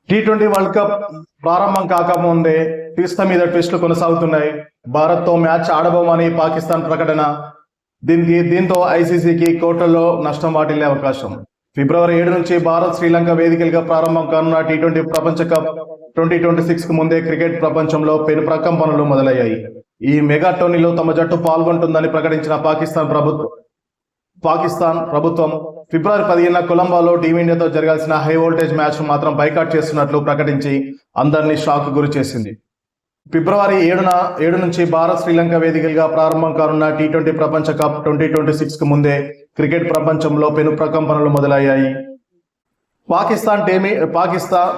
T20 world cup ప్రారంభం కాకముందే twist మీద ట్విస్టులు కొనసాగుతున్నాయి. భారత్తో మ్యాచ్ ఆడబోమని పాకిస్తాన్ ప్రకటన. దీంతో ఐసీసీకి కోట్లలో నష్టం వాటిల్లే అవకాశం. ఫిబ్రవరి 7 నుంచి భారత్ శ్రీలంక వేదికలుగా ప్రారంభం కానున్న టీ20 ప్రపంచ కప్ 2026 కు ముందే క్రికెట్ ప్రపంచంలో పెను ప్రకంపనలు మొదలయ్యాయి. ఈ మెగా టోర్నీలో తమ జట్టు పాల్గొంటుందని ప్రకటించిన పాకిస్తాన్ ప్రభుత్వం ఫిబ్రవరి 15న కొలంబోలో టీమిండియాతో జరగాల్సిన హై వోల్టేజ్ మ్యాచ్ మాత్రం బైకాట్ చేస్తున్నట్లు ప్రకటించి అందరినీ షాక్ గురి చేసింది. ఫిబ్రవరి 7 నుంచి భారత్ శ్రీలంక వేదికలుగా ప్రారంభం కానున్న టీ20 ప్రపంచ కప్ 2026 కు ముందే క్రికెట్ ప్రపంచంలో పెను ప్రకంపనలు మొదలయ్యాయి.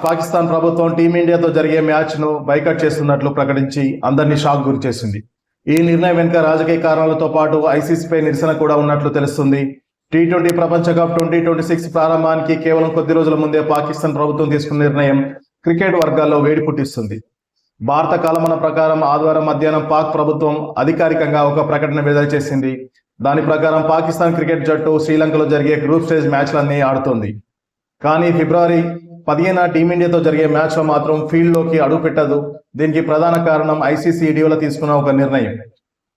పాకిస్తాన్ ప్రభుత్వం టీమిండియాతో జరిగే మ్యాచ్ ను బైకాట్ చేస్తున్నట్లు ప్రకటించి అందరినీ షాక్ గురి చేసింది. ఈ నిర్ణయం వెనుక రాజకీయ కారణాలతో పాటు ఐసీసీపై నిరసన కూడా ఉన్నట్లు తెలుస్తుంది. టీ20 ప్రపంచ కప్ 2026 ప్రారంభానికి కేవలం కొద్ది రోజుల ముందే పాకిస్తాన్ ప్రభుత్వం తీసుకున్న నిర్ణయం క్రికెట్ వర్గాల్లో వేడి పుట్టిస్తుంది. భారత కాలమాన ప్రకారం ఆదివారం మధ్యాహ్నం పాక్ ప్రభుత్వం అధికారికంగా ఒక ప్రకటన విడుదల చేసింది. దాని ప్రకారం పాకిస్తాన్ క్రికెట్ జట్టు శ్రీలంకలో జరిగే గ్రూప్ స్టేజ్ మ్యాచ్లన్నీ ఆడుతోంది. కానీ ఫిబ్రవరి 15న టీమిండియాతో జరిగే మ్యాచ్ లో మాత్రం ఫీల్డ్ లోకి అడుగు పెట్టదు. దీనికి ప్రధాన కారణం ఐసీసీ ఇటీవల తీసుకున్న ఒక నిర్ణయం.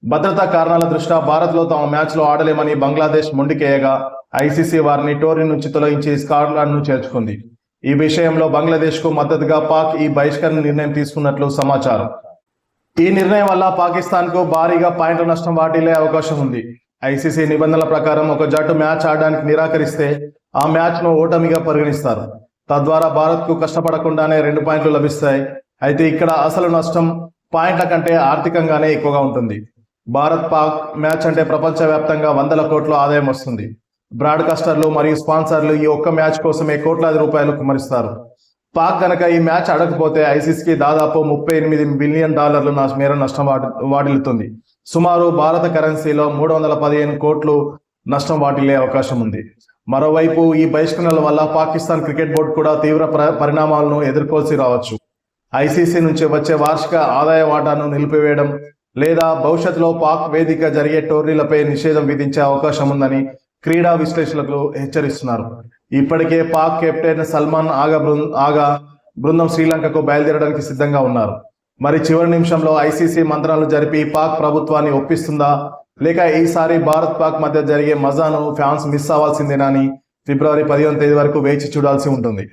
భద్రతా కారణాల దృష్ట్యా భారత్ లో తమ మ్యాచ్ లో ఆడలేమని బంగ్లాదేశ్ మొండికేయగా ఐసీసీ వారిని టోర్నీ నుంచి తొలగించి స్కాట్లాండ్ ను చేర్చుకుంది. ఈ విషయంలో బంగ్లాదేశ్ కు మద్దతుగా పాక్ ఈ బహిష్కరణ నిర్ణయం తీసుకున్నట్లు సమాచారం. ఈ నిర్ణయం వల్ల పాకిస్తాన్ కు భారీగా పాయింట్ల నష్టం వాటిల్లే అవకాశం ఉంది. ఐసీసీ నిబంధనల ప్రకారం ఒక జట్టు మ్యాచ్ ఆడడానికి నిరాకరిస్తే ఆ మ్యాచ్ ను ఓటమిగా పరిగణిస్తారు. తద్వారా భారత్ కు కష్టపడకుండానే 2 పాయింట్లు లభిస్తాయి. అయితే ఇక్కడ అసలు నష్టం పాయింట్ల కంటే ఆర్థికంగానే ఎక్కువగా ఉంటుంది. భారత్ పాక్ మ్యాచ్ అంటే ప్రపంచవ్యాప్తంగా వందల కోట్ల ఆదాయం వస్తుంది. బ్రాడ్కాస్టర్లు మరియు స్పాన్సర్లు ఈ ఒక్క మ్యాచ్ కోసమే కోట్లాది రూపాయలు కుమరిస్తారు. పాక్ గనక ఈ మ్యాచ్ ఆడకపోతే ఐసీసీకి దాదాపు $38 బిలియన్ మేర నష్టం వాటిల్లుతుంది. సుమారు భారత కరెన్సీలో 315 కోట్లు నష్టం వాటిల్లే అవకాశం ఉంది. మరోవైపు ఈ బహిష్కరణల వల్ల పాకిస్తాన్ క్రికెట్ బోర్డు కూడా తీవ్ర పరిణామాలను ఎదుర్కోవాల్సి రావచ్చు. ఐసీసీ నుంచి వచ్చే వార్షిక ఆదాయ వాటాను నిలిపివేయడం లేదా భవిష్యత్తులో పాక్ వేదిక జరిగే టోర్నీలపై నిషేధం విధించే అవకాశం ఉందని క్రీడా విశ్లేషకులు హెచ్చరిస్తున్నారు. ఇప్పటికే పాక్ కెప్టెన్ సల్మాన్ ఆగా బృందం శ్రీలంకకు బయలుదేరడానికి సిద్ధంగా ఉన్నారు. మరి చివరి నిమిషంలో ఐసీసీ మంత్రాలు జరిపి పాక్ ప్రభుత్వాన్ని ఒప్పిస్తుందా, లేక ఈసారి భారత్ పాక్ మధ్య జరిగే మజాను ఫ్యాన్స్ మిస్ అవ్వాల్సిందేనా అని ఫిబ్రవరి 15వ తేదీ వరకు వేచి చూడాల్సి ఉంటుంది.